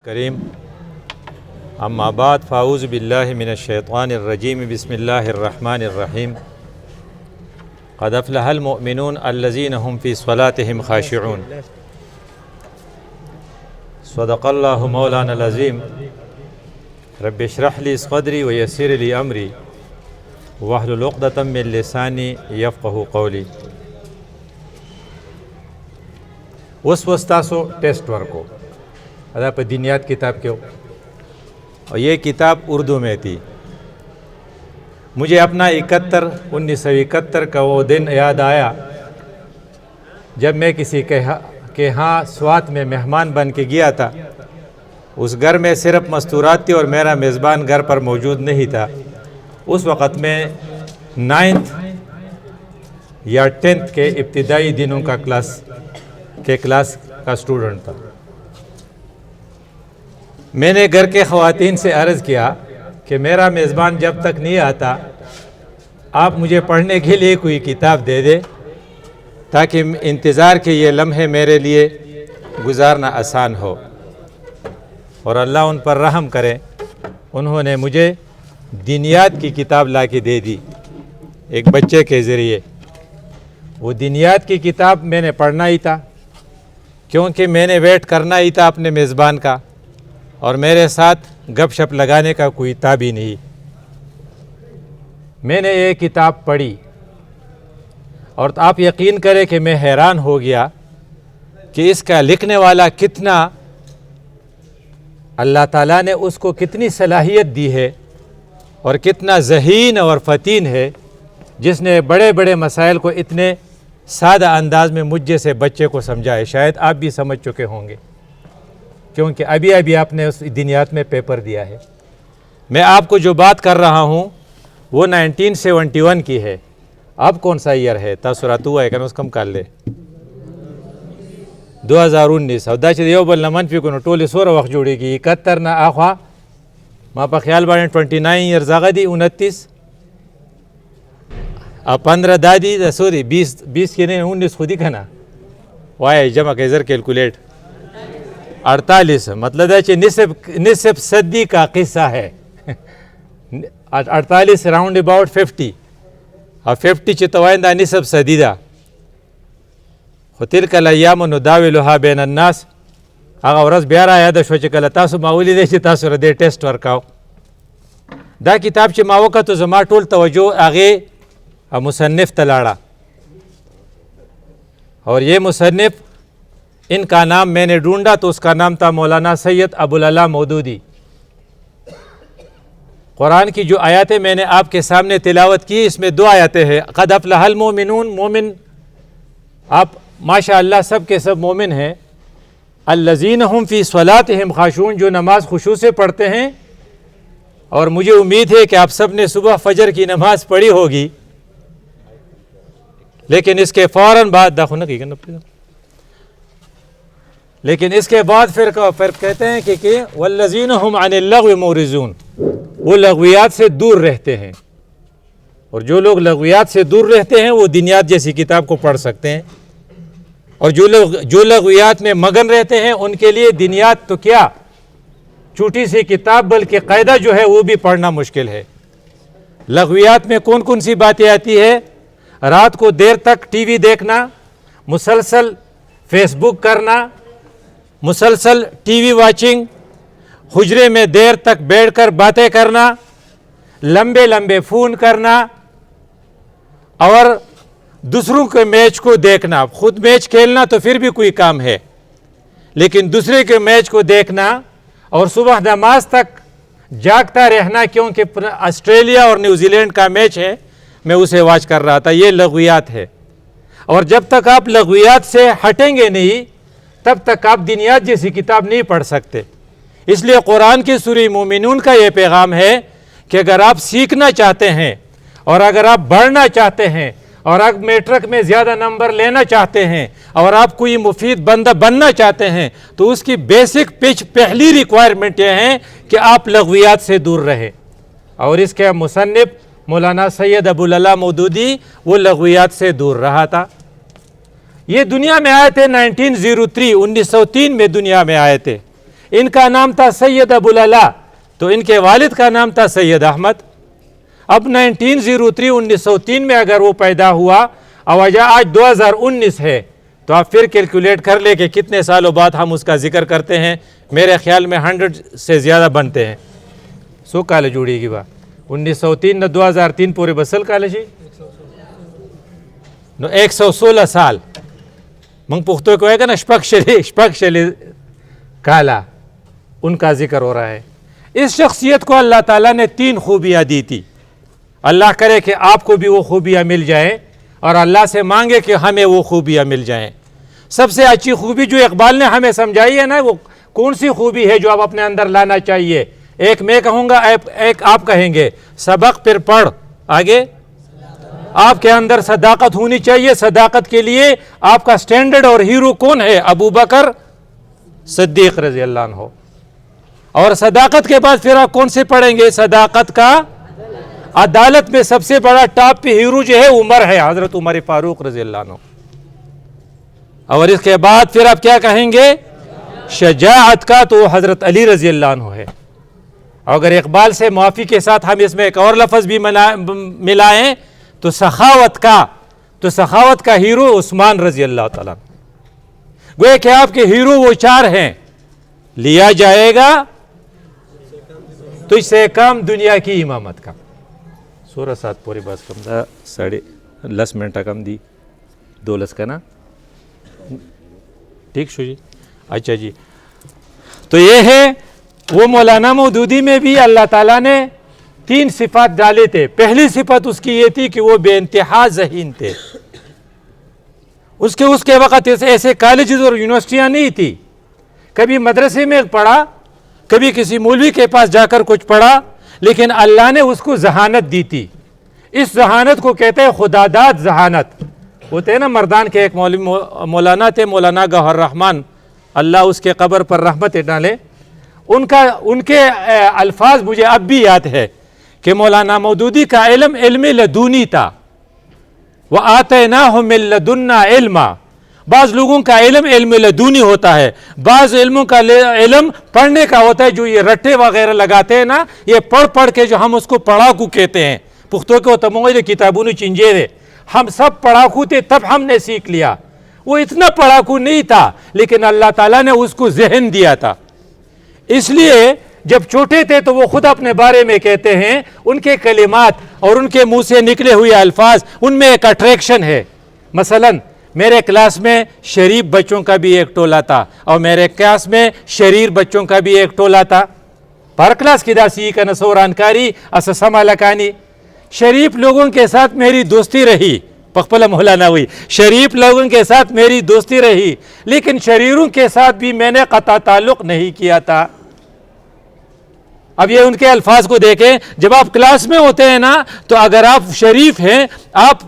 کریم اما بعد فاعوذ باللہ من الشیطان الرجیم بسم اللہ الرحمن الرحیم قد افلح المؤمنون الذین هم فی صلاتهم خاشعون صدق اللہ مولانا العظیم رب اشرح لی صدری ویسر لی امری واحلل عقدۃ من لسانی یفقهوا قولی. اوس تاسو ٹیسٹ ورکو ادا پہ دینیات کتاب کے ہو اور یہ کتاب اردو میں تھی. مجھے اپنا 1971 کا وہ دن یاد آیا جب میں کسی کے ہاں سوات میں مہمان بن کے گیا تھا. اس گھر میں صرف مستورات تھی اور میرا میزبان گھر پر موجود نہیں تھا. اس وقت میں 9th یا 10th کے ابتدائی دنوں کا کلاس کا اسٹوڈنٹ تھا. میں نے گھر کے خواتین سے عرض کیا کہ میرا میزبان جب تک نہیں آتا آپ مجھے پڑھنے کے لیے کوئی کتاب دے دے تاکہ انتظار کے یہ لمحے میرے لیے گزارنا آسان ہو. اور اللہ ان پر رحم کرے, انہوں نے مجھے دینیات کی کتاب لا کے دے دی ایک بچے کے ذریعے. وہ دینیات کی کتاب میں نے پڑھنا ہی تھا کیونکہ میں نے ویٹ کرنا ہی تھا اپنے میزبان کا, اور میرے ساتھ گپ شپ لگانے کا کوئی تاب ہی نہیں. میں نے یہ کتاب پڑھی اور آپ یقین کریں کہ میں حیران ہو گیا کہ اس کا لکھنے والا کتنا اللہ تعالیٰ نے اس کو کتنی صلاحیت دی ہے اور کتنا ذہین اور فتین ہے, جس نے بڑے بڑے مسائل کو اتنے سادہ انداز میں مجھ جیسے بچے کو سمجھائے. شاید آپ بھی سمجھ چکے ہوں گے کیونکہ ابھی آپ نے اس دینیات میں پیپر دیا ہے. میں آپ کو جو بات کر رہا ہوں وہ 1971 کی ہے. اب کون سا ایئر ہے تاثرات ہوا ہے کہ اس کم کر لے 2019. دا چې یو بل نه منفي کړو ټولې سوره وخت جوړېږي 71 نه اخوا ما په خیال باندې 29 ایئرز هغه دي 29 او 15 دا دي د سوري 20 کې نه 19 خو دي که نه وایي جمع کوي زر کیلکولیٹ 48 مطلب ہے کہ نصف صدی کا قصہ ہے. 48 راؤنڈ اباؤٹ 50 اور 50 چې ته وایې دا نصف صدی ده. خو تلک الایام نداولها بین الناس هغه ورځ بیا را یاده شوه چې کله تاسو ما ولیدی چې تاسو را دې ټیسټ ورکاو. دا کتاب چې ما وکتو زما ټول توجه هغې مصنف ته لاړه, اور یہ مصنف ان کا نام میں نے ڈھونڈا تو اس کا نام تھا مولانا سید ابوالعلا مودودی. قرآن کی جو آیاتیں میں نے آپ کے سامنے تلاوت کی اس میں 2 آیاتیں ہیں. قد افلح المؤمنون, مومن آپ ماشاء اللہ سب کے سب مومن ہیں. الذین هم فی صلاتهم خاشعون, جو نماز خشوع سے پڑھتے ہیں, اور مجھے امید ہے کہ آپ سب نے صبح فجر کی نماز پڑھی ہوگی. لیکن اس کے فوراً بعد پھر کہتے ہیں کہ والذین هم عن اللغو معرضون, وہ لغویات سے دور رہتے ہیں. اور جو لوگ لغویات سے دور رہتے ہیں وہ دینیات جیسی کتاب کو پڑھ سکتے ہیں, اور جو لغویات میں مگن رہتے ہیں ان کے لیے دینیات تو کیا چھوٹی سی کتاب بلکہ قاعدہ جو ہے وہ بھی پڑھنا مشکل ہے. لغویات میں کون کون سی باتیں آتی ہے؟ رات کو دیر تک ٹی وی دیکھنا, مسلسل فیس بک کرنا, مسلسل ٹی وی واچنگ, حجرے میں دیر تک بیٹھ کر باتیں کرنا, لمبے لمبے فون کرنا, اور دوسروں کے میچ کو دیکھنا. خود میچ کھیلنا تو پھر بھی کوئی کام ہے, لیکن دوسرے کے میچ کو دیکھنا اور صبح نماز تک جاگتا رہنا کیونکہ آسٹریلیا اور نیوزی لینڈ کا میچ ہے, میں اسے واچ کر رہا تھا. یہ لغویات ہے, اور جب تک آپ لغویات سے ہٹیں گے نہیں تب تک آپ دینیات جیسی کتاب نہیں پڑھ سکتے. اس لیے قرآن کی سورہ مومنون کا یہ پیغام ہے کہ اگر آپ سیکھنا چاہتے ہیں اور اگر آپ بڑھنا چاہتے ہیں اور آپ میٹرک میں زیادہ نمبر لینا چاہتے ہیں اور آپ کوئی مفید بندہ بننا چاہتے ہیں تو اس کی بیسک پہلی ریکوائرمنٹ یہ ہے کہ آپ لغویات سے دور رہیں. اور اس کے مصنف مولانا سید ابوالعلا مودودی وہ لغویات سے دور رہا تھا. یہ دنیا میں آئے تھے 1903 میں دنیا میں آئے تھے. ان کا نام تھا سید ابوالعلا، تو ان کے والد کا نام تھا سید احمد۔ اب 1903 میں اگر وہ پیدا ہوا اور آج 2019 ہے، تو آپ پھر کیلکولیٹ کر لیں کہ کتنے سالوں بعد ہم اس کا ذکر کرتے ہیں۔ میرے خیال میں 100 سے زیادہ بنتے ہیں۔ سو کال جوڑی گی با 1903 نہ 2003 پورے بسل کال جی نو 116 سال منگ پختو کو ہے کہ نا شپک شلی کالا ان کا ذکر ہو رہا ہے۔ اس شخصیت کو اللہ تعالیٰ نے 3 خوبیاں دی تھی۔ اللہ کرے کہ آپ کو بھی وہ خوبیاں مل جائیں، اور اللہ سے مانگے کہ ہمیں وہ خوبیاں مل جائیں۔ سب سے اچھی خوبی جو اقبال نے ہمیں سمجھائی ہے نا، وہ کون سی خوبی ہے جو آپ اپنے اندر لانا چاہیے؟ ایک میں کہوں گا، ایک آپ کہیں گے۔ سبق پھر پڑھ، آگے آپ کے اندر صداقت ہونی چاہیے۔ صداقت کے لیے آپ کا سٹینڈرڈ اور ہیرو کون ہے؟ ابو بکر صدیق رضی اللہ عنہ۔ اور صداقت کے بعد پھر آپ کون سے پڑھیں گے؟ صداقت کا عدالت میں سب سے بڑا ٹاپ پہ ہیرو جو ہے عمر ہے، حضرت عمر فاروق رضی اللہ عنہ۔ اور اس کے بعد پھر آپ کیا کہیں گے؟ شجاعت کا تو حضرت علی رضی اللہ عنہ ہے۔ اگر اقبال سے معافی کے ساتھ ہم اس میں ایک اور لفظ بھی ملائیں تو سخاوت کا ہیرو عثمان رضی اللہ تعالیٰ۔ گویا کہ آپ کے ہیرو وہ 4 ہیں۔ لیا جائے گا تجھ سے کم دنیا کی امامت کا۔ سورہ 7 پوری باز کم دا 10 منٹ کم دی 2 لس کا نا، ٹھیک شو جی؟ اچھا جی، تو یہ ہے وہ مولانا مودودی میں بھی اللہ تعالیٰ نے 3 صفات ڈالے تھے۔ پہلی صفت اس کی یہ تھی کہ وہ بے انتہا ذہین تھے۔ اس کے وقت ایسے کالجز اور یونیورسٹیاں نہیں تھی۔ کبھی مدرسے میں پڑھا، کبھی کسی مولوی کے پاس جا کر کچھ پڑھا، لیکن اللہ نے اس کو ذہانت دی تھی۔ اس ذہانت کو کہتے ہیں خداداد ذہانت۔ ہوتے ہیں نا مردان کے ایک مولانا تھے، مولانا گوہر رحمان، اللہ اس کے قبر پر رحمت ڈالے۔ ان کے الفاظ مجھے اب بھی یاد ہے کہ مولانا مودودی کا علم لدونی تھا۔ وَآتَيْنَاهُ مِن لَدُنَّا عِلْمًا۔ بعض لوگوں کا علم لدونی ہوتا ہے، بعض علموں کا علم پڑھنے کا ہوتا ہے۔ جو یہ رٹے وغیرہ لگاتے ہیں نا، یہ پڑھ کے جو ہم اس کو پڑھاکو کہتے ہیں۔ پختو کے تمغے کتابوں نے چنجے دے، ہم سب پڑھاکو تھے تب ہم نے سیکھ لیا۔ وہ اتنا پڑھاکو نہیں تھا، لیکن اللہ تعالیٰ نے اس کو ذہن دیا تھا۔ اس لیے جب چھوٹے تھے تو وہ خود اپنے بارے میں کہتے ہیں، ان کے کلمات اور ان کے منہ سے نکلے ہوئے الفاظ، ان میں ایک اٹریکشن ہے۔ مثلا میرے کلاس میں شریف بچوں کا بھی ایک ٹولہ تھا، اور میرے کلاس میں شریر بچوں کا بھی ایک ٹولہ تھا۔ پر کلاس کی داسی کا نسورانکاری اسسما لکانی۔ شریف لوگوں کے ساتھ میری دوستی رہی، پخپلا مولانا ہوئی، شریف لوگوں کے ساتھ میری دوستی رہی، لیکن شریروں کے ساتھ بھی میں نے قطع تعلق نہیں کیا تھا۔ اب یہ ان کے الفاظ کو دیکھیں، جب آپ کلاس میں ہوتے ہیں نا، تو اگر آپ شریف ہیں، آپ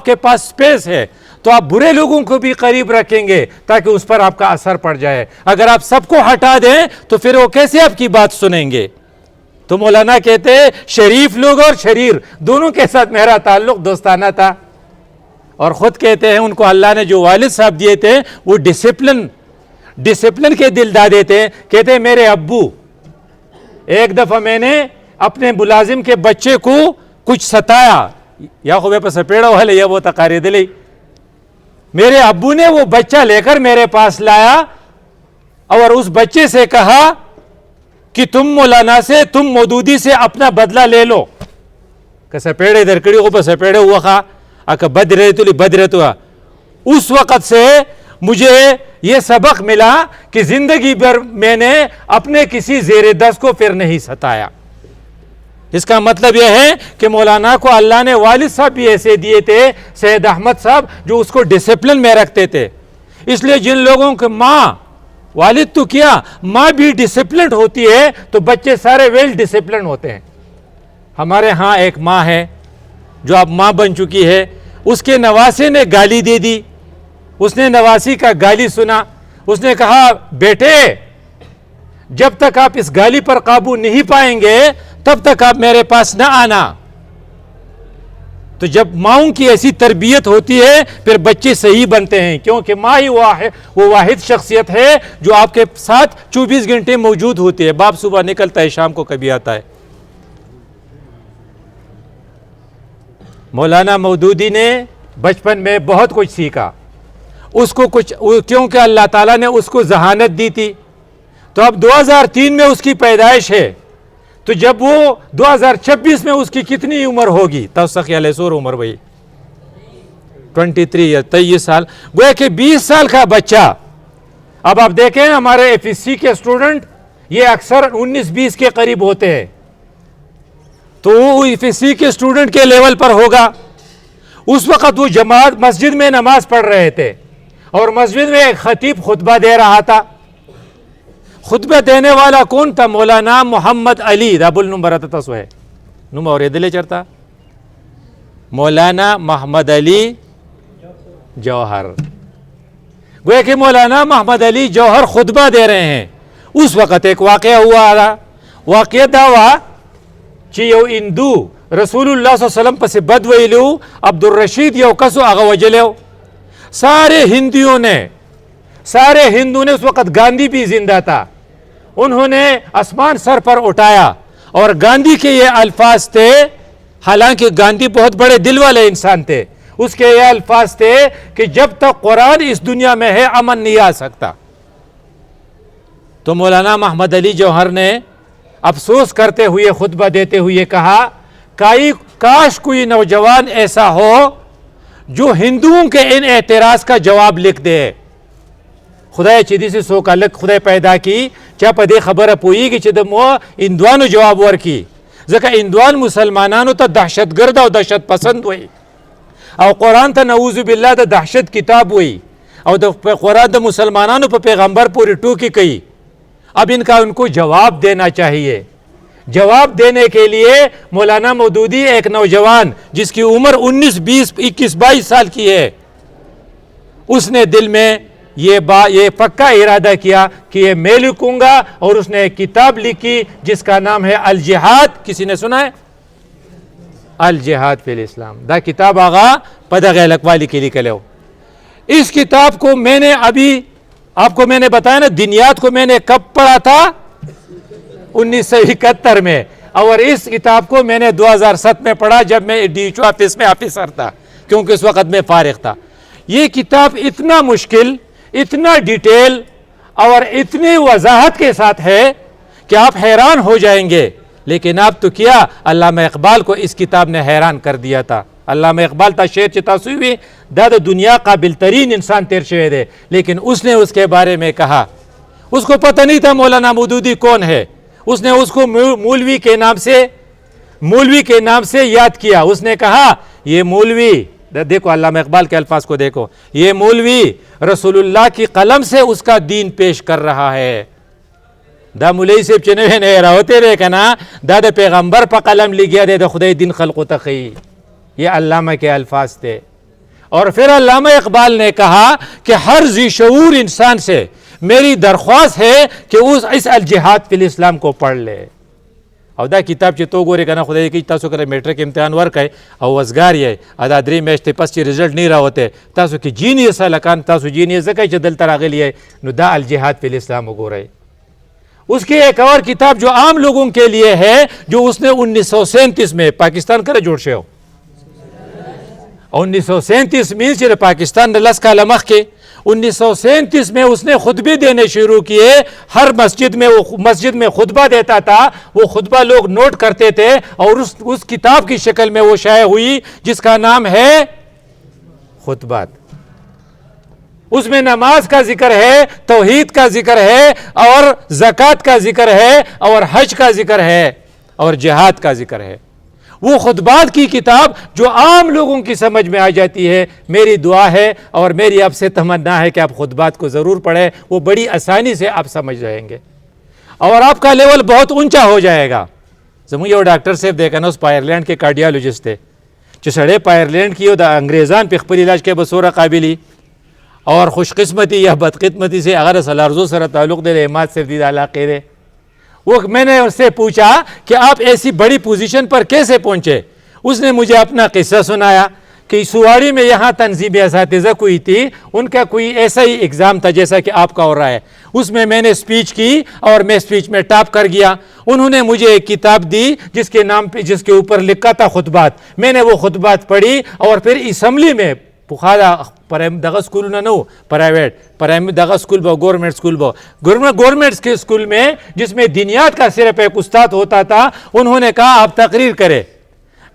کے پاس سپیس ہے، تو آپ برے لوگوں کو بھی قریب رکھیں گے تاکہ اس پر آپ کا اثر پڑ جائے۔ اگر آپ سب کو ہٹا دیں تو پھر وہ کیسے آپ کی بات سنیں گے؟ تو مولانا کہتے ہیں شریف لوگ اور شریر دونوں کے ساتھ میرا تعلق دوستانہ تھا۔ اور خود کہتے ہیں ان کو اللہ نے جو والد صاحب دیے تھے وہ ڈسپلن کے دل دادے تھے۔ کہتے ہیں میرے ابو، ایک دفعہ میں نے اپنے ملازم کے بچے کو کچھ ستایا، یا خوبے پر سپیڑا ہوا لیا وہ تقاری دلی، میرے ابو نے وہ بچہ لے کر میرے پاس لایا اور اس بچے سے کہا کہ تم مولانا سے، تم مودودی سے اپنا بدلہ لے لو۔ کہ سپیڑے درکڑی کو پر سپیڑے ہوا خواہ اکا بد رہے تو لی بد رہے تو۔ اس وقت سے مجھے یہ سبق ملا کہ زندگی بھر میں نے اپنے کسی زیر دست کو پھر نہیں ستایا۔ اس کا مطلب یہ ہے کہ مولانا کو اللہ نے والد صاحب بھی ایسے دیے تھے، سید احمد صاحب، جو اس کو ڈسپلن میں رکھتے تھے۔ اس لیے جن لوگوں کے ماں، والد تو کیا، ماں بھی ڈسپلنڈ ہوتی ہے تو بچے سارے ویل ڈسپلنڈ ہوتے ہیں۔ ہمارے ہاں ایک ماں ہے جو اب ماں بن چکی ہے، اس کے نواسے نے گالی دے دی، اس نے نواسی کا گالی سنا، اس نے کہا بیٹے جب تک آپ اس گالی پر قابو نہیں پائیں گے تب تک آپ میرے پاس نہ آنا۔ تو جب ماؤں کی ایسی تربیت ہوتی ہے پھر بچے صحیح بنتے ہیں، کیونکہ ماں ہی وہ واحد شخصیت ہے جو آپ کے ساتھ 24 گھنٹے موجود ہوتی ہے۔ باپ صبح نکلتا ہے، شام کو کبھی آتا ہے۔ مولانا مودودی نے بچپن میں بہت کچھ سیکھا، اس کو کیونکہ اللہ تعالیٰ نے اس کو ذہانت دی تھی، تو اب 2003 میں اس کی پیدائش ہے، تو جب وہ 2026 میں اس کی کتنی عمر ہوگی؟ خیال ہے سور عمر بھائی 23 یا 23 سال، گویا کہ 20 سال کا بچہ۔ اب آپ دیکھیں ہمارے ایف ایس سی کے اسٹوڈنٹ یہ اکثر 19-20 کے قریب ہوتے ہیں، تو وہ ایف ایس سی کے اسٹوڈنٹ کے لیول پر ہوگا۔ اس وقت وہ جماعت مسجد میں نماز پڑھ رہے تھے اور مسجد میں ایک خطیب خطبہ دے رہا تھا۔ خطبہ دینے والا کون تھا؟ مولانا محمد علی رابل نمبر تسوے نمبر دلے چرتا مولانا محمد علی جوہر۔ گویا کہ مولانا محمد علی جوہر خطبہ دے رہے ہیں، اس وقت ایک واقعہ ہوا تھا۔ واقعہ دعوا چیو اندو رسول اللہ صلی اللہ علیہ وسلم پس بد ویلو عبدالرشید یو کسو آغا وجلیو۔ سارے ہندو نے اس وقت گاندھی بھی زندہ تھا، انہوں نے آسمان سر پر اٹھایا اور گاندھی کے یہ الفاظ تھے، حالانکہ گاندھی بہت بڑے دل والے انسان تھے، اس کے یہ الفاظ تھے کہ جب تک قرآن اس دنیا میں ہے امن نہیں آ سکتا۔ تو مولانا محمد علی جوہر نے افسوس کرتے ہوئے خطبہ دیتے ہوئے کہا کاش کوئی نوجوان ایسا ہو جو ہندوؤں کے ان اعتراض کا جواب لکھ دے۔ خدای چیدی سے سو کا لک خدای پیدا کی چا پدے خبر پوئی گی چیدم وہ اندوانو جواب ورکی، ذکا اندوان مسلمانانو تا دہشت گرد و دہشت پسند ہوئی، او قرآن تا نعوذ باللہ دا دہشت کتاب ہوئی، او دا قرآن دا مسلمانانو پا پیغمبر پوری ٹوکی کئی۔ اب ان کو جواب دینا چاہیے۔ جواب دینے کے لیے مولانا مودودی ایک نوجوان جس کی عمر 19 20 21 22 سال کی ہے، اس نے دل میں یہ پکا ارادہ کیا کہ یہ میں لکھوں گا، اور اس نے ایک کتاب لکھی جس کا نام ہے الجہاد۔ کسی نے سنا ہے؟ الجہاد فی الاسلام۔ دا کتاب آغا پدہ غیلک والی کے لکھ لو۔ اس کتاب کو میں نے ابھی آپ کو میں نے بتایا نا، دنیات کو میں نے کب پڑھا تھا؟ 1971 میں، اور اس کتاب کو میں نے 2007 میں پڑھا جب میں ڈی ایچ او آفس میں آفیسر تھا، کیونکہ اس وقت میں فارغ تھا۔ یہ کتاب اتنا مشکل، اتنا ڈیٹیل اور اتنی وضاحت کے ساتھ ہے کہ آپ حیران ہو جائیں گے۔ لیکن آپ تو کیا، علامہ اقبال کو اس کتاب نے حیران کر دیا تھا۔ علامہ اقبال تا شعر چتا سوئی داد دنیا قابل ترین انسان تیر شوئے دے، لیکن اس نے اس کے بارے میں کہا، اس کو پتہ نہیں تھا مولانا مودودی کون ہے، اس نے اس کو مولوی کے نام سے یاد کیا۔ اس نے کہا یہ مولوی، دیکھو علامہ اقبال کے الفاظ کو دیکھو، یہ مولوی رسول اللہ کی قلم سے اس کا دین پیش کر رہا ہے۔ دا مولی سیب چنوے نہیں رہوتے رہے کنا، دا پیغمبر پا قلم لگیا دے دا خدای دین خلق و تقی۔ یہ علامہ کے الفاظ تھے۔ اور پھر علامہ اقبال نے کہا کہ ہر ذی شعور انسان سے میری درخواست ہے کہ اس الجہاد فی الاسلام کو پڑھ لے۔ او دا کتاب چی تو گوری کنا خدای کی تاسو کرے میٹرک امتحان ورک ہے او وزگار یہ ادا دری میشتے پس چی رزلٹ نہیں رہا ہوتے تاسو کی جینی ایسا لکان تاسو جینی ایسا کئی چی دل تر آگے لیے نو دا الجہاد فی الاسلام گو رہے۔ اس کی ایک اور کتاب جو عام لوگوں کے لیے ہے، جو اس نے 1937 میں پاکستان کرے جوڑ شے ہو، 1937 میں چلے پاکستان نے لس کا لمخ کے 1937 میں اس نے خطبے دینے شروع کیے۔ ہر مسجد میں خطبہ دیتا تھا، وہ خطبہ لوگ نوٹ کرتے تھے، اور اس کتاب کی شکل میں وہ شائع ہوئی جس کا نام ہے خطبات۔ اس میں نماز کا ذکر ہے، توحید کا ذکر ہے، اور زکوٰۃ کا ذکر ہے، اور حج کا ذکر ہے، اور جہاد کا ذکر ہے۔ وہ خطبات کی کتاب جو عام لوگوں کی سمجھ میں آ جاتی ہے۔ میری دعا ہے اور میری آپ سے تمنا ہے کہ آپ خطبات کو ضرور پڑھیں، وہ بڑی آسانی سے آپ سمجھ جائیں گے اور آپ کا لیول بہت اونچا ہو جائے گا۔ زمون یہ ڈاکٹر صاحب دیکھا نا، اس پائرلینڈ کے کارڈیالوجسٹ تھے، چسڑے پائرلینڈ کی دا انگریزان پہ خپل علاج کے بصورہ قابلی اور خوش قسمتی یا بدقسمتی سے اگر سلارزو سر تعلق دے احمد صاحب دی علاقے دے، وہ میں نے اس سے پوچھا کہ آپ ایسی بڑی پوزیشن پر کیسے پہنچے؟ اس نے مجھے اپنا قصہ سنایا کہ سواڑی میں یہاں تنظیم اساتذہ کوئی تھی، ان کا کوئی ایسا ہی ایگزام تھا جیسا کہ آپ کا ہو رہا ہے، اس میں میں نے اسپیچ کی اور میں اسپیچ میں ٹاپ کر گیا. انہوں نے مجھے ایک کتاب دی جس کے نام پہ جس کے اوپر لکھا تھا خطبات. میں نے وہ خطبات پڑھی اور پھر اسمبلی میں بخارا دغا اسکول نہ نو پرائیویٹ دغا اسکول بو گورنمنٹ اسکول بو گورنمنٹ کے اسکول میں جس میں دینیات کا صرف ایک استاد ہوتا تھا، انہوں نے کہا آپ تقریر کرے.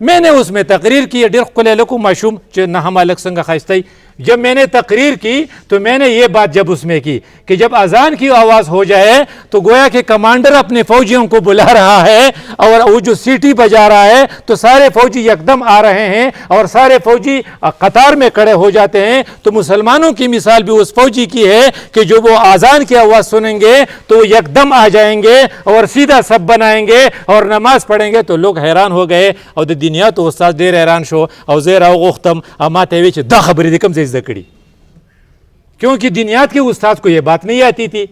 میں نے اس میں تقریر کی. ڈیر قلع لکو معشوم نہ ہم الگ سنگا خاستائی. جب میں نے تقریر کی تو میں نے یہ بات جب اس میں کی کہ جب اذان کی آواز ہو جائے تو گویا کہ کمانڈر اپنے فوجیوں کو بلا رہا ہے اور وہ جو سیٹی بجا رہا ہے تو سارے فوجی یکدم آ رہے ہیں اور سارے فوجی قطار میں کھڑے ہو جاتے ہیں. تو مسلمانوں کی مثال بھی اس فوجی کی ہے کہ جو وہ اذان کی آواز سنیں گے تو وہ یکدم آ جائیں گے اور سیدھا سب بنائیں گے اور نماز پڑھیں گے. تو لوگ حیران ہو گئے اور دنیا تو استاد دیر حیران شو اور زیر غختم اما تیوچ دا خبری دکم سے زکڑی، کیونکہ دنیات کے استاد کو یہ بات نہیں آتی تھی.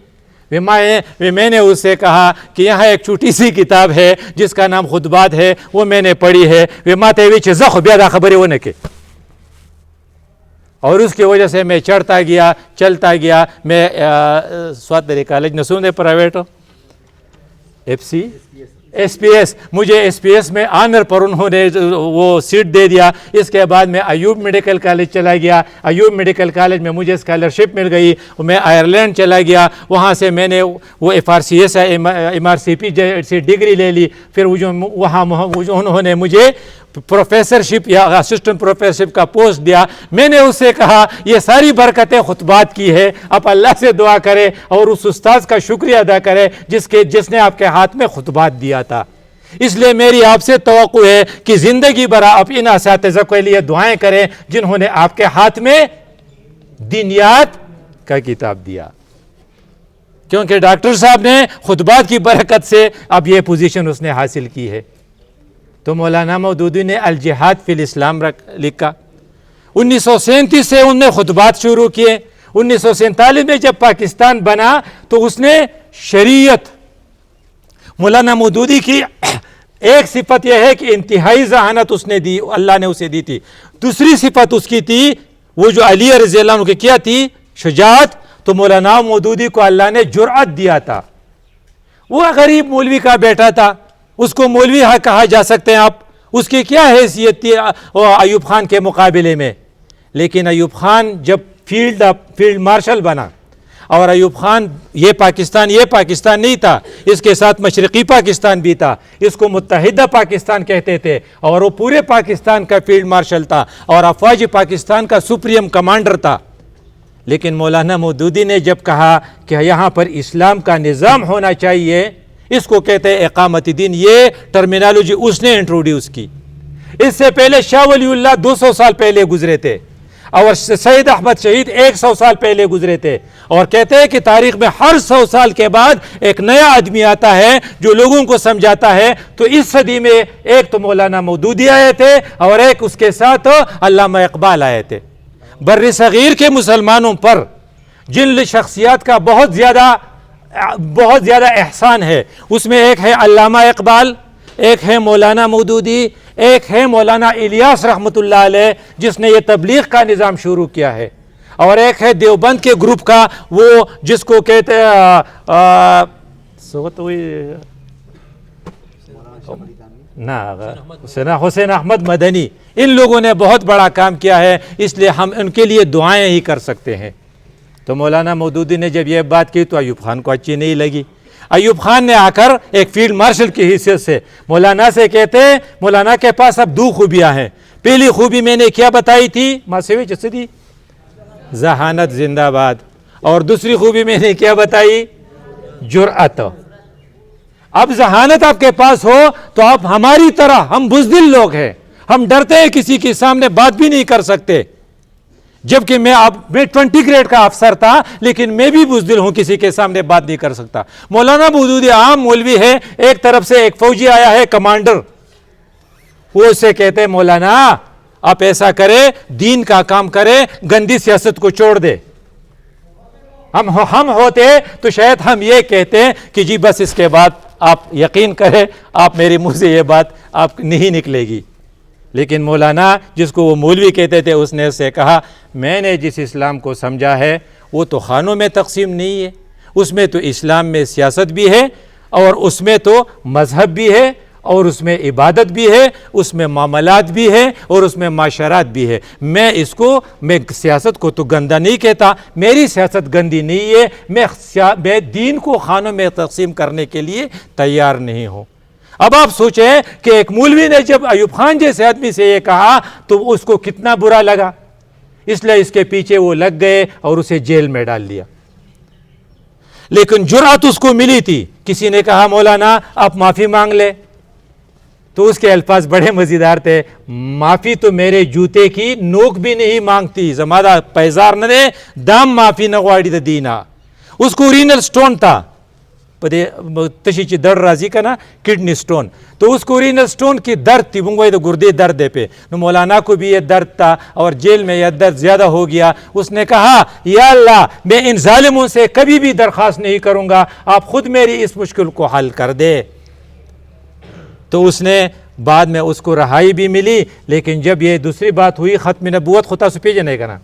میں نے اس سے کہا کہ یہاں ایک چھوٹی سی کتاب ہے جس کا نام خطبات ہے، وہ میں نے پڑھی ہے. خبریں وہ نہ کہ، اور اس کی وجہ سے میں چڑھتا گیا چلتا گیا. میں سوات میرے کالج نسون دے private F C S P S, مجھے ایس پی ایس میں آنر پر انہوں نے وہ سیٹ دے دیا. اس کے بعد میں ایوب میڈیکل کالج چلا گیا. ایوب میڈیکل کالج میں مجھے اسکالرشپ مل گئی. میں آئرلینڈ چلا گیا، وہاں سے میں نے وہ F R C S M R C P سے ڈگری لے لی. پھر وہاں انہوں نے مجھے پروفیسرشپ یا اسسٹنٹ پروفیسرشپ کا پوسٹ دیا. میں نے اس سے کہا یہ ساری برکتیں خطبات کی ہے، آپ اللہ سے دعا کرے اور اس استاذ کا شکریہ ادا کرے جس نے آپ کے ہاتھ میں خطبات دیا تھا. اس لیے میری آپ سے توقع ہے کہ زندگی بھر آپ ان اساتذہ کے لیے دعائیں کریں جنہوں نے آپ کے ہاتھ میں دینیات کا کتاب دیا، کیونکہ ڈاکٹر صاحب نے خطبات کی برکت سے اب یہ پوزیشن اس نے حاصل کی ہے. تو مولانا مودودی نے الجہاد فی الاسلام لکھا. 1937 سے انہوں نے خطبات شروع کیے. 1947 میں جب پاکستان بنا تو اس نے شریعت، مولانا مودودی کی ایک صفت یہ ہے کہ انتہائی ذہانت اس نے دی، اللہ نے اسے دی تھی. دوسری صفت اس کی تھی وہ جو علی رضی اللہ عنہ کی کیا تھی، شجاعت. تو مولانا مودودی کو اللہ نے جرأت دیا تھا. وہ غریب مولوی کا بیٹا تھا، اس کو مولوی کہا جا سکتے ہیں آپ، اس کی کیا حیثیت تھی ایوب خان کے مقابلے میں. لیکن ایوب خان جب فیلڈ مارشل بنا، اور ایوب خان یہ پاکستان نہیں تھا، اس کے ساتھ مشرقی پاکستان بھی تھا، اس کو متحدہ پاکستان کہتے تھے، اور وہ پورے پاکستان کا فیلڈ مارشل تھا اور افواج پاکستان کا سپریم کمانڈر تھا. لیکن مولانا مودودی نے جب کہا کہ یہاں پر اسلام کا نظام ہونا چاہیے، اس کو کہتے ہیں اقامت دین، یہ ٹرمینالوجی اس نے انٹروڈیوس کی. اس سے پہلے شاہ ولی اللہ 200 سال پہلے گزرے تھے اور سید احمد شہید 100 سال پہلے گزرے تھے. اور کہتے ہیں کہ تاریخ میں ہر 100 سال کے بعد ایک نیا آدمی آتا ہے جو لوگوں کو سمجھاتا ہے. تو اس صدی میں ایک تو مولانا مودودی آئے تھے اور ایک اس کے ساتھ علامہ اقبال آئے تھے. بر صغیر کے مسلمانوں پر جن شخصیات کا بہت زیادہ احسان ہے، اس میں ایک ہے علامہ اقبال، ایک ہے مولانا مودودی، ایک ہے مولانا الیاس رحمۃ اللہ علیہ جس نے یہ تبلیغ کا نظام شروع کیا ہے، اور ایک ہے دیوبند کے گروپ کا وہ جس کو کہتے حسین احمد مدنی. ان لوگوں نے بہت بڑا کام کیا ہے، اس لیے ہم ان کے لیے دعائیں ہی کر سکتے ہیں. تو مولانا مودودی نے جب یہ بات کی تو ایوب خان کو اچھی نہیں لگی. ایوب خان نے آ کر ایک فیلڈ مارشل کی حیثیت سے مولانا سے کہتے ہیں مولانا کے پاس اب 2 خوبیاں ہیں. پہلی خوبی میں نے کیا بتائی تھی، ماسوی جسدی ذہانت زندہ باد، اور دوسری خوبی میں نے کیا بتائی، جرأت. اب ذہانت آپ کے پاس ہو تو آپ ہماری طرح، ہم بزدل لوگ ہیں، ہم ڈرتے ہیں کسی کے سامنے بات بھی نہیں کر سکتے. جبکہ میں 20 گریڈ کا افسر تھا لیکن میں بھی بزدل ہوں، کسی کے سامنے بات نہیں کر سکتا. مولانا مودودی عام مولوی ہے، ایک طرف سے ایک فوجی آیا ہے کمانڈر، وہ اسے کہتے ہیں مولانا آپ ایسا کرے، دین کا کام کرے، گندی سیاست کو چھوڑ دے. ہم ہوتے تو شاید ہم یہ کہتے ہیں کہ جی بس اس کے بعد آپ یقین کریں، آپ میرے منہ سے یہ بات آپ نہیں نکلے گی. لیکن مولانا جس کو وہ مولوی کہتے تھے اس نے اس سے کہا میں نے جس اسلام کو سمجھا ہے وہ تو خانوں میں تقسیم نہیں ہے، اس میں تو اسلام میں سیاست بھی ہے اور اس میں تو مذہب بھی ہے اور اس میں عبادت بھی ہے، اس میں معاملات بھی ہے اور اس میں معاشرات بھی ہے۔ میں سیاست کو تو گندہ نہیں کہتا، میری سیاست گندی نہیں ہے، میں دین کو خانوں میں تقسیم کرنے کے لیے تیار نہیں ہوں۔ اب آپ سوچیں کہ ایک مولوی نے جب ایوب خان جیسے آدمی سے یہ کہا تو اس کو کتنا برا لگا، اس لیے اس کے پیچھے وہ لگ گئے اور اسے جیل میں ڈال دیا۔ لیکن جرأت اس کو ملی تھی، کسی نے کہا مولانا آپ معافی مانگ لے، تو اس کے الفاظ بڑے مزیدار تھے، معافی تو میرے جوتے کی نوک بھی نہیں مانگتی، زمادہ پیزار نہ دے دام معافی نہ غواڑی دا دینا۔ اس کو رینل سٹون تھا، تشی چی در رازی کا نا کڈنی سٹون، تو اس کو رینل سٹون کی درد تھی، بنگوئی دا گردے درد پہ، نو مولانا کو بھی یہ درد تھا اور جیل میں یہ درد زیادہ ہو گیا۔ اس نے کہا یا اللہ میں ان ظالموں سے کبھی بھی درخواست نہیں کروں گا، آپ خود میری اس مشکل کو حل کر دے۔ تو اس نے بعد میں اس کو رہائی بھی ملی، لیکن جب یہ دوسری بات ہوئی ختم نبوت خطا سو پیجنے کا نا،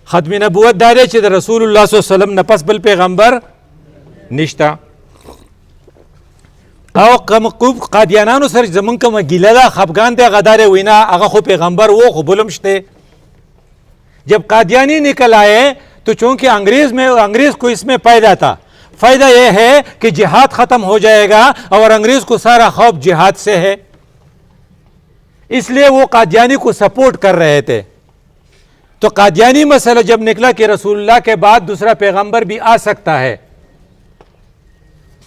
ختم نبوت دارے چھ رسول اللہ صلی اللہ علیہ وسلم نپس بل پیغمبر نشتا او کم قادیانانو سر زمن کم گیلہ دا خفگان دے غدارے وینا اگا خو پیغمبر وہ خو بلمشتے۔ جب قادیانی نکل آئے تو چونکہ انگریز کو اس میں فائدہ تھا، فائدہ یہ ہے کہ جہاد ختم ہو جائے گا اور انگریز کو سارا خوف جہاد سے ہے، اس لیے وہ قادیانی کو سپورٹ کر رہے تھے۔ تو قادیانی مسئلہ جب نکلا کہ رسول اللہ کے بعد دوسرا پیغمبر بھی آ سکتا ہے،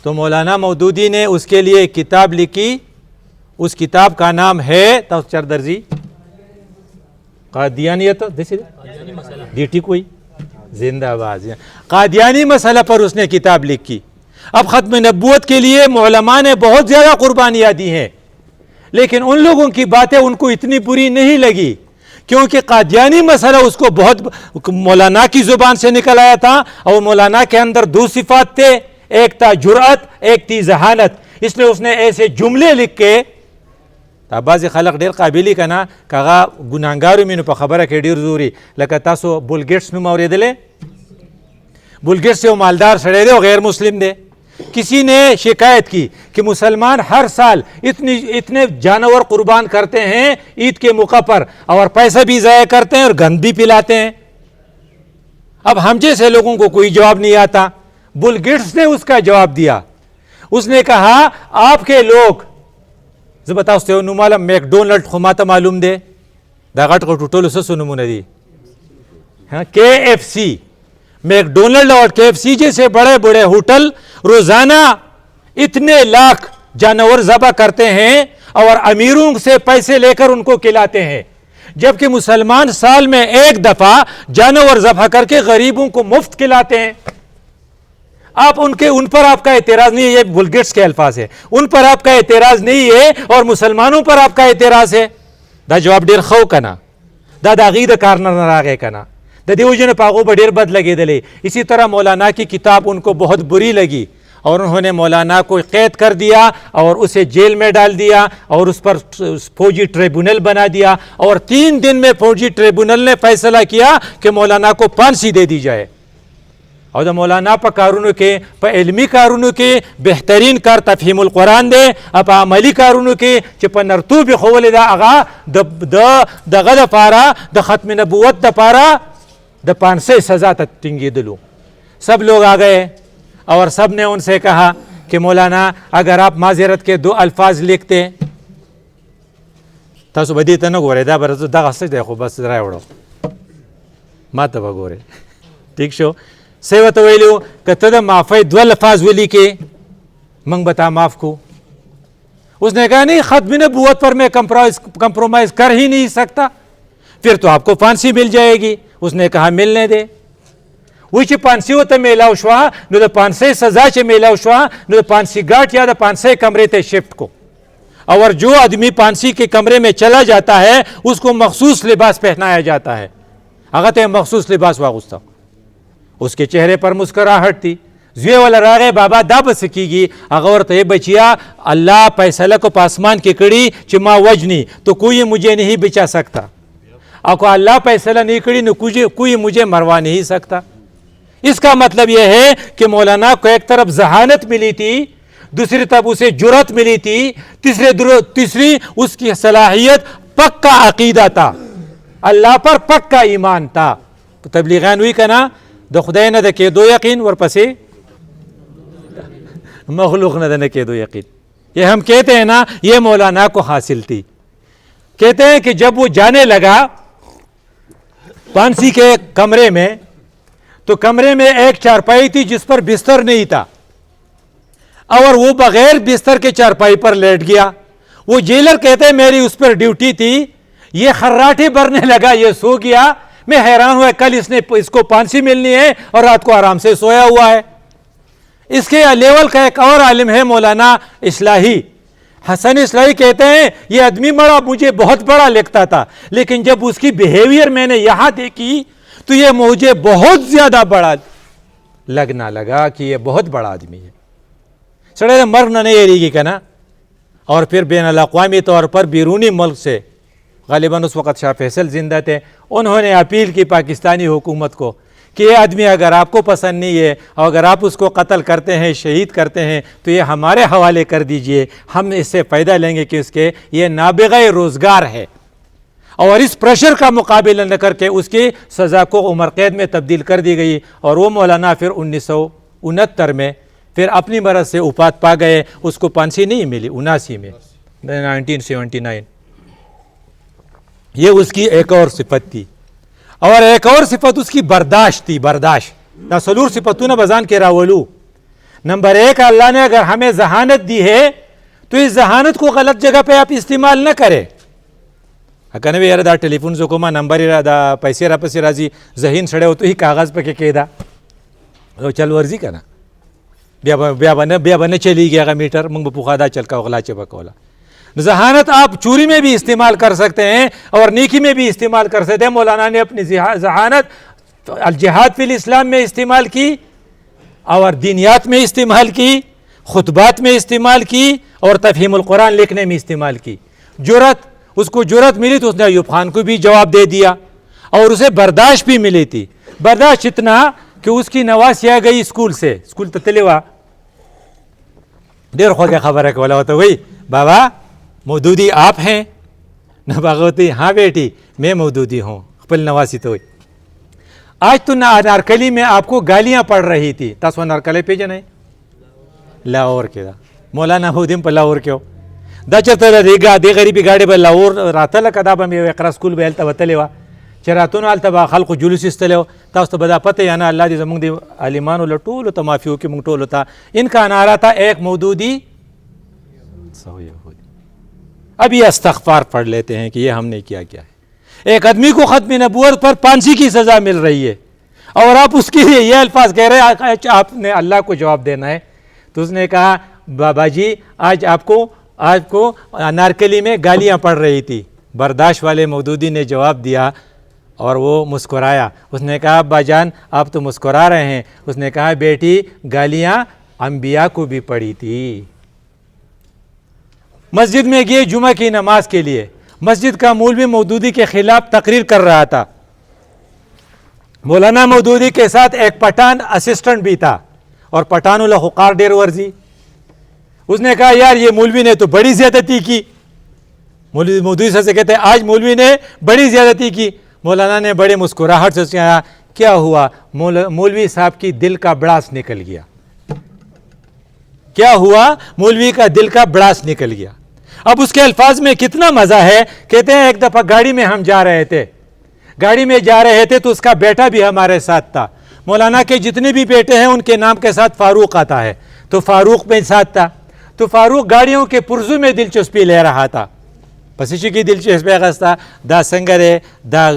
تو مولانا مودودی نے اس کے لیے ایک کتاب لکھی، اس کتاب کا نام ہے چردرزی قادیانیت دیٹی کوئی زندہ باز، قادیانی مسئلہ پر اس نے کتاب لکھی۔ اب ختم نبوت کے لیے علماء نے بہت زیادہ قربانیاں دی ہیں، لیکن ان لوگوں کی باتیں ان کو اتنی بری نہیں لگی، کیونکہ قادیانی مسئلہ اس کو بہت مولانا کی زبان سے نکل آیا تھا، اور مولانا کے اندر دو صفات تھے، ایک تھا جرأت، ایک تھی ذہانت، اس لیے اس نے ایسے جملے لکھ کے بعض خلق ډیر قابلی کنا کاغه ګناهګارو مینو په خبره کې ډیر زوري، لکه تاسو بل گیټس نوم اوریدلې؟ بل گیټس یو مالدار سړی دی او غیر مسلم دی۔ کسی نے شکایت کی کہ مسلمان ہر سال اتنے جانور قربان کرتے ہیں عید کے موقع پر اور پیسہ بھی ضائع کرتے ہیں اور گند بھی پلاتے ہیں، اب ہم جیسے لوگوں کو کوئی جواب نہیں آتا۔ بل گیٹس نے اس کا جواب دیا، اس نے کہا آپ کے لوگ زه به تاسو ته نوم وایم، میکډونلډ خو ماته معلوم دی، دا غټ غټ ټولو څه نومونه دي، KFC، میکڈونلڈ اور KFC جیسے بڑے بڑے ہوٹل روزانہ اتنے لاکھ جانور ذبح کرتے ہیں اور امیروں سے پیسے لے کر ان کو کھلاتے ہیں، جبکہ مسلمان سال میں ایک دفعہ جانور ذبح کر کے غریبوں کو مفت کھلاتے ہیں۔ آپ ان پر آپ کا اعتراض نہیں ہے، یہ بل گیٹس کے الفاظ ہے، ان پر آپ کا اعتراض نہیں ہے اور مسلمانوں پر آپ کا اعتراض ہے، دا جواب ډیر خو کنا، دا داغی دا کارنر نہ راگے کنا، دا دیو جن پاگو با ډیر بد لگے دلے۔ اسی طرح مولانا کی کتاب ان کو بہت بری لگی اور انہوں نے مولانا کو قید کر دیا اور اسے جیل میں ڈال دیا اور اس پر فوجی ٹریبونل بنا دیا، اور 3 دن میں فوجی ٹریبونل نے فیصلہ کیا کہ مولانا کو پھانسی دے دی جائے، اور دا مولانا پا کارونو کے پا علمی کارونو کے بہترین کار تفہیم القرآن دے، اپا عملی کارونو کے چپا نرتوب خوال دا اغا دا غد پارا دا ختم نبوت دا پارا دا 500 سزا تا تنگی دلو۔ سب لوگ آ گئے اور سب نے ان سے کہا کہ مولانا اگر آپ معذرت کے 2 الفاظ لکھتے، تاسو بدیتا نہ گورے دا برزو دا غصت دے خو بس رائے وڑو ما تا با گورے ٹھیک شو سیوت ویلیو کہ تدہ معافی 2 الفاظ ولی کے منگ بتا معاف کو۔ اس نے کہا نہیں، ختم نبوت پر میں کمپرومائز کر ہی نہیں سکتا، پھر تو آپ کو پھانسی مل جائے گی۔ اس نے کہا ملنے دے، وہی چھ پھانسی ہوتا میلاو شوا نو دا 500 سزا چھ میلاو شوا نو دا 500 گاٹ یا دا 500 کمرے تے شفٹ کو، اور جو آدمی 500 کے کمرے میں چلا جاتا ہے اس کو مخصوص لباس پہنایا جاتا ہے، اگر تے مخصوص لباس واغستا، اس کے چہرے پر مسکراہٹ تھی، زوی ولا راغه بابا دا بس کیږي هغه ورته بچیا الله فیصله کو پاسمان کې کړي چې ما وجنی تو کوئی مجھے نہیں بچا سکتا اور کو اللہ فیصلہ نہیں کری نو کوئی مجھے مروا نہیں سکتا. اس کا مطلب یہ ہے کہ مولانا کو ایک طرف ذہانت ملی تھی, دوسری طرف اسے جرأت ملی تھی, تیسری اس کی صلاحیت پکا عقیدہ تھا, اللہ پر پکا ایمان تھا. تبلیغان ہوئی کنا د خدای نه د کېدو یقین ورپسې مخلوق نه د نه کېدو یقین. یہ ہم کہتے ہیں نا یہ مولانا کو حاصل تھی. کہتے ہیں کہ جب وہ جانے لگا پانسی کے کمرے میں تو کمرے میں ایک چارپائی تھی جس پر بستر نہیں تھا اور وہ بغیر بستر کے چارپائی پر لیٹ گیا. وہ جیلر کہتے ہیں میری اس پر ڈیوٹی تھی, یہ خراٹے بھرنے لگا, یہ سو گیا. میں حیران ہوا کل اس کو پانسی ملنی ہے اور رات کو آرام سے سویا ہوا ہے. اس کے لیول کا ایک اور عالم ہے مولانا اصلاحی, حسن اصلاحی, کہتے ہیں یہ آدمی مجھے بہت بڑا لگتا تھا لیکن جب اس کی بیہیویئر میں نے یہاں دیکھی تو یہ مجھے بہت زیادہ بڑا لگنا لگا کہ یہ بہت بڑا آدمی ہے. سڑے مرنا نہیں رہی گی کنا. اور پھر بین الاقوامی طور پر بیرونی ملک سے, غالباً اس وقت شاہ فیصل زندہ تھے, انہوں نے اپیل کی پاکستانی حکومت کو کہ یہ آدمی اگر آپ کو پسند نہیں ہے اور اگر آپ اس کو قتل کرتے ہیں, شہید کرتے ہیں تو یہ ہمارے حوالے کر دیجئے, ہم اس سے فائدہ لیں گے کہ اس کے یہ نابغہ روزگار ہے. اور اس پریشر کا مقابلہ نہ کر کے اس کی سزا کو عمر قید میں تبدیل کر دی گئی اور وہ مولانا پھر 1969 میں پھر اپنی مرض سے وفات پا گئے. اس کو پھانسی نہیں ملی 79 میں 1979. یہ اس کی ایک اور صفت تھی. اور ایک اور صفت اس کی برداشت تھی, برداشت. سلور صفتوں نے بزان کے راولو. نمبر 1, اللہ نے اگر ہمیں ذہانت دی ہے تو اس ذہانت کو غلط جگہ پہ آپ استعمال نہ کرے. اکنے بھی یار دا ٹیلی فون زو کوما نمبر را دا پیسے را پسی رازی ذہین سڑے ہو تو ہی کاغذ پہ کہ دا چل ورزی کنا بیا بنے چلی گیا گا میٹر منگ بپوخا دا چل کا اغلا چبکولا. ذہانت آپ چوری میں بھی استعمال کر سکتے ہیں اور نیکی میں بھی استعمال کر سکتے ہیں. مولانا نے اپنی ذہانت الجہاد فی الاسلام میں استعمال کی اور دینیات میں استعمال کی, خطبات میں استعمال کی اور تفہیم القرآن لکھنے میں استعمال کی. جرأت, اس کو جرأت ملی تو اس نے ایوب خان کو بھی جواب دے دیا اور اسے برداشت بھی ملی تھی. برداشت اتنا کہ اس کی نواسی آ گئی اسکول سے, اسکول تتلیوا دیر خو کے خبر ہے کہ بولا ہوتا وہی بابا مودودی آپ ہیں نہ باغوتی, ہاں بیٹی میں مودودی ہوں. خپل نواسی تو آج تو نارکلی میں آپ کو گالیاں پڑ رہی تھی. تاسو نارکلی پہ جانے لاہور کے دا مولانا مودیم پہ لاہور کیوں دا چرتا دی غریبی گاڑی پہ لاہور راتا لکا با میں اقرا سکول بے علتا وطلیوا چراتون علتا با خلق جلوس استلیو. تاسو تو بدا پتہ یا نا اللہ دی زمونگ دی علیمانو لطولو تا مافیو کی مونگ طولو تا. ان کا نعرہ تھا ایک مودودی سو یہودی. اب یہ استغفار پڑھ لیتے ہیں کہ یہ ہم نے کیا ہے. ایک آدمی کو ختم نبوت پر پھانسی کی سزا مل رہی ہے اور آپ اس کے لیے یہ الفاظ کہہ رہے ہیں آپ نے اللہ کو جواب دینا ہے. تو اس نے کہا بابا جی آج آپ کو نارکلی میں گالیاں پڑ رہی تھی. برداشت والے مودودی نے جواب دیا اور وہ مسکرایا. اس نے کہا ابا جان آپ تو مسکرا رہے ہیں. اس نے کہا بیٹی گالیاں انبیاء کو بھی پڑی تھی. مسجد میں گئے جمعہ کی نماز کے لیے, مسجد کا مولوی مودودی کے خلاف تقریر کر رہا تھا. مولانا مودودی کے ساتھ ایک پٹھان اسسٹنٹ بھی تھا اور پٹھانوں لخوقار ڈیر ورزی. اس نے کہا یار یہ مولوی نے تو بڑی زیادتی کی. مولوی مودودی سے کہتے ہیں آج مولوی نے بڑی زیادتی کی. مولانا نے بڑے مسکراہٹ سے کہا کیا ہوا؟ مولوی صاحب کی دل کا بڑاس نکل گیا. کیا ہوا؟ مولوی کا دل کا بڑاس نکل گیا. اب اس کے الفاظ میں کتنا مزہ ہے. کہتے ہیں ایک دفعہ گاڑی میں ہم جا رہے تھے تو اس کا بیٹا بھی ہمارے ساتھ تھا. مولانا کے جتنے بھی بیٹے ہیں ان کے نام کے ساتھ فاروق آتا ہے تو فاروق میں ساتھ تھا. تو فاروق گاڑیوں کے پرزوں میں دلچسپی لے رہا تھا. پسیچی کی دلچسپی اگستا دا سنگرے دا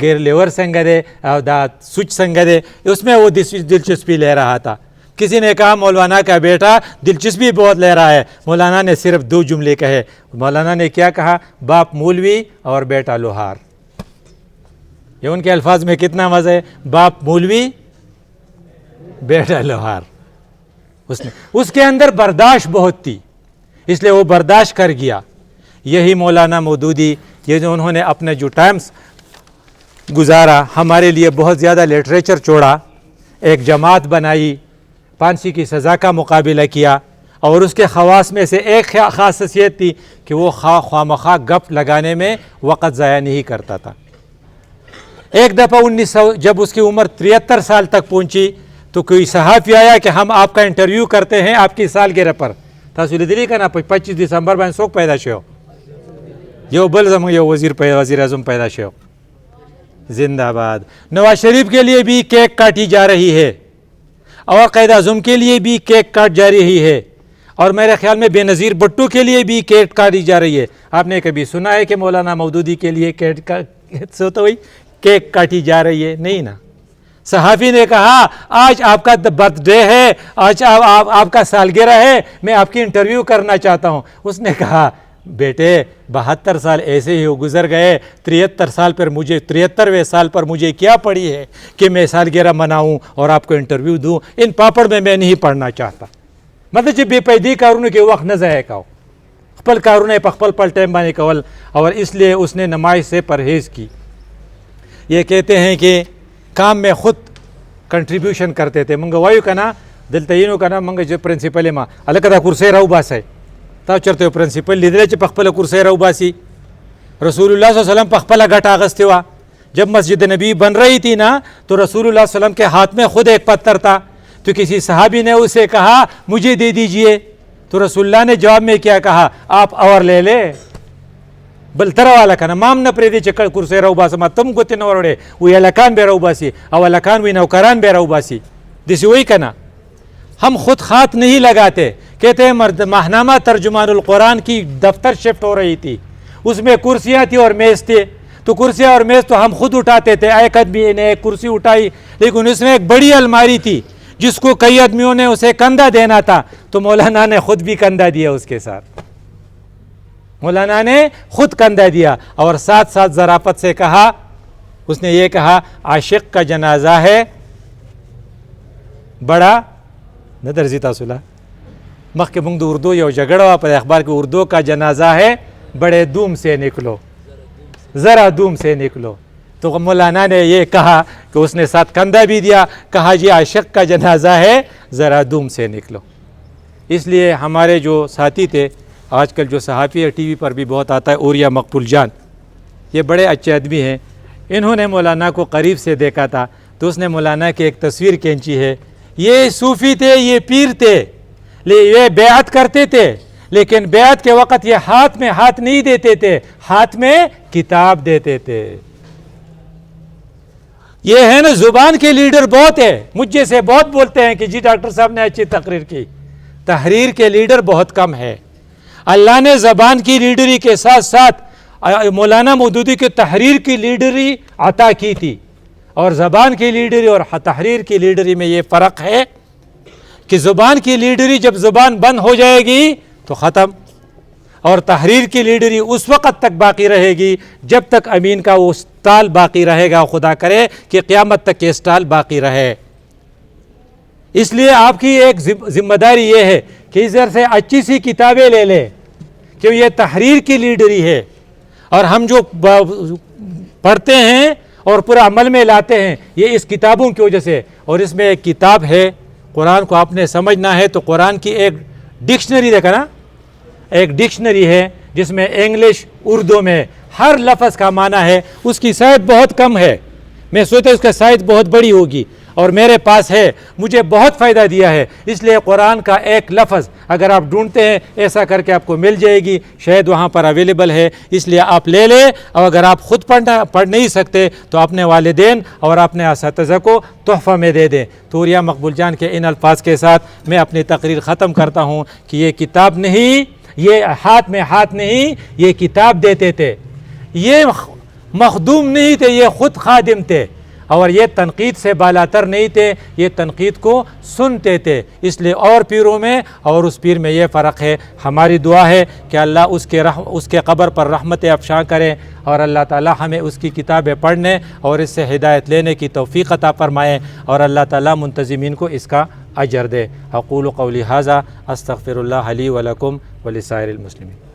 گیر لیور سنگرے دا سوچ سنگرے, اس میں وہ دلچسپی لے رہا تھا. کسی نے کہا مولانا کا بیٹا دلچسپی بہت لے رہا ہے. مولانا نے صرف 2 جملے کہے. مولانا نے کیا کہا؟ باپ مولوی اور بیٹا لوہار. یہ ان کے الفاظ میں کتنا مزہ ہے. باپ مولوی بیٹا لوہار. اس کے اندر برداشت بہت تھی, اس لیے وہ برداشت کر گیا. یہی مولانا مودودی, یہ جو انہوں نے اپنے جو ٹائمز گزارا, ہمارے لیے بہت زیادہ لٹریچر چھوڑا, ایک جماعت بنائی, پھانسی کی سزا کا مقابلہ کیا, اور اس کے خواص میں سے ایک خاصیت تھی کہ وہ خواہ مخواہ گپ لگانے میں وقت ضائع نہیں کرتا تھا. ایک دفعہ 1900 جب اس کی عمر 73 سال تک پہنچی تو کوئی صحافی آیا کہ ہم آپ کا انٹرویو کرتے ہیں آپ کی سالگرہ پر. تاسو لیدلی کنه 25 دسمبر باندې څوک پیدا شو؟ یو بل زموږ یو وزیر اعظم پیدا شو. زندہ باد. نواز شریف کے لیے بھی کیک کاٹی جا رہی ہے, اور قائد اعظم کے لیے بھی کیک کاٹ جا رہی ہے, اور میرے خیال میں بے نظیر بھٹو کے لیے بھی کیک کاٹی جا رہی ہے. آپ نے کبھی سنا ہے کہ مولانا مودودی کے لیے کیک کاٹی جا رہی ہے؟ نہیں نا. صحافی نے کہا آج آپ کا برتھ ڈے ہے, آج آپ کا سالگرہ ہے, میں آپ کی انٹرویو کرنا چاہتا ہوں. اس نے کہا بیٹے 72 سال ایسے ہی گزر گئے, 73ویں سال پر مجھے کیا پڑی ہے کہ میں سالگرہ مناؤں اور آپ کو انٹرویو دوں؟ ان پاپڑ میں نہیں پڑھنا چاہتا. مطلب چې بے پیدی کارونه کې وخت نه ضایع کاو, خپل کارونه په خپل ټایم باندې کول, اور اس لیے اس نے نمائش سے پرہیز کی. یہ کہتے ہیں کہ کام میں خود کنٹریبیوشن کرتے تھے. منگا وایو کنا دلته یینو کنا منگا جو پرنسپل ما الکه دا کرسی راو باسي, تا چرته پرنسپل لیدل چې په خپل کرسی راو باسي. رسول اللہ صلی اللہ علیہ وسلم په خپل غټ اغستی وا. جب مسجد نبی بن رہی تھی نا تو رسول اللہ صلی اللہ علیہ وسلم کے ہاتھ میں خود ایک پتھر تھا, تو کسی صحابی نے اسے کہا مجھے دے دیجئے, تو رسول اللہ نے جواب میں کیا کہا, آپ اور لے لے. بل تر والا کنا مام نه پرې دی چې کرسی راو باسه, ما تم ګوتې نه وروړې, وی هلکان به راو باسي, او هلکان وی نوکران به راو باسي. داسې وایي کنا. ہم خود ہاتھ نہیں لگاتے. کہتے ہیں ماہنامہ ترجمان القرآن کی دفتر شفٹ ہو رہی تھی, اس میں کرسیاں تھی اور میز تھے, تو کرسیاں اور میز تو ہم خود اٹھاتے تھے. ایک آدمی نے ایک کرسی اٹھائی, لیکن اس میں ایک بڑی الماری تھی جس کو کئی آدمیوں نے اسے کندھا دینا تھا, تو مولانا نے خود بھی کندھا دیا اس کے ساتھ. مولانا نے خود کندھا دیا, اور ساتھ ساتھ ظرافت سے کہا, اس نے یہ کہا عاشق کا جنازہ ہے بڑا نه درځي تاسو لا مخکې موږ د اردو یو جګړه وه په اخبار کې, اردو کا جنازہ ہے بڑے دوم سے نکلو, ذرا دوم سے نکلو. تو مولانا نے یہ کہا کہ اس نے ساتھ کندھا بھی دیا, کہا جی عاشق کا جنازہ ہے ذرا دوم سے نکلو. اس لیے ہمارے جو ساتھی تھے, آج کل جو صحافی ہے ٹی وی پر بھی بہت آتا ہے, اوریا مقبول جان, یہ بڑے اچھے آدمی ہیں. انہوں نے مولانا کو قریب سے دیکھا تھا, تو اس نے مولانا کی ایک تصویر کھینچی ہے. یہ صوفی تھے, یہ پیر تھے, یہ بیعت کرتے تھے, لیکن بیعت کے وقت یہ ہاتھ میں ہاتھ نہیں دیتے تھے, ہاتھ میں کتاب دیتے تھے. یہ ہے نا زبان کے لیڈر بہت ہے, مجھ جیسے بہت بولتے ہیں کہ جی ڈاکٹر صاحب نے اچھی تقریر کی. تحریر کے لیڈر بہت کم ہے. اللہ نے زبان کی لیڈری کے ساتھ ساتھ مولانا مودودی کے تحریر کی لیڈری عطا کی تھی. اور زبان کی لیڈری اور تحریر کی لیڈری میں یہ فرق ہے کہ زبان کی لیڈری جب زبان بند ہو جائے گی تو ختم, اور تحریر کی لیڈری اس وقت تک باقی رہے گی جب تک امین کا وہ اسٹال باقی رہے گا. خدا کرے کہ قیامت تک یہ اسٹال باقی رہے. اس لیے آپ کی ایک ذمہ داری یہ ہے کہ ادھر سے اچھی سی کتابیں لے لیں, کہ یہ تحریر کی لیڈری ہے, اور ہم جو پڑھتے ہیں اور پورا عمل میں لاتے ہیں یہ اس کتابوں کی وجہ سے. اور اس میں ایک کتاب ہے, قرآن کو آپ نے سمجھنا ہے تو قرآن کی ایک ڈکشنری دیکھا نا, ایک ڈکشنری ہے جس میں انگلش اردو میں ہر لفظ کا معنی ہے. اس کی سائز بہت کم ہے, میں سوچتا اس کا سائز بہت بڑی ہوگی, اور میرے پاس ہے, مجھے بہت فائدہ دیا ہے. اس لیے قرآن کا ایک لفظ اگر آپ ڈھونڈتے ہیں ایسا کر کے آپ کو مل جائے گی, شاید وہاں پر اویلیبل ہے, اس لیے آپ لے لیں. اور اگر آپ خود پڑھ نہیں سکتے تو اپنے والدین اور اپنے اساتذہ کو تحفہ میں دے دیں. تو اوریا مقبول جان کے ان الفاظ کے ساتھ میں اپنی تقریر ختم کرتا ہوں کہ یہ کتاب نہیں, یہ ہاتھ میں ہاتھ نہیں, یہ کتاب دیتے تھے. یہ مخدوم نہیں تھے, یہ خود خادم تھے. اور یہ تنقید سے بالاتر نہیں تھے، یہ تنقید کو سنتے تھے، اس لیے اور پیروں میں اور اس پیر میں یہ فرق ہے۔ ہماری دعا ہے کہ اللہ اس کے قبر پر رحمت افشاں کرے، اور اللہ تعالی ہمیں اس کی کتابیں پڑھنے اور اس سے ہدایت لینے کی توفیق عطا فرمائے، اور اللہ تعالی منتظمین کو اس کا اجر دے۔ اقول قولی ھذا استغفر اللہ لی ولکم ولسائر المسلمین۔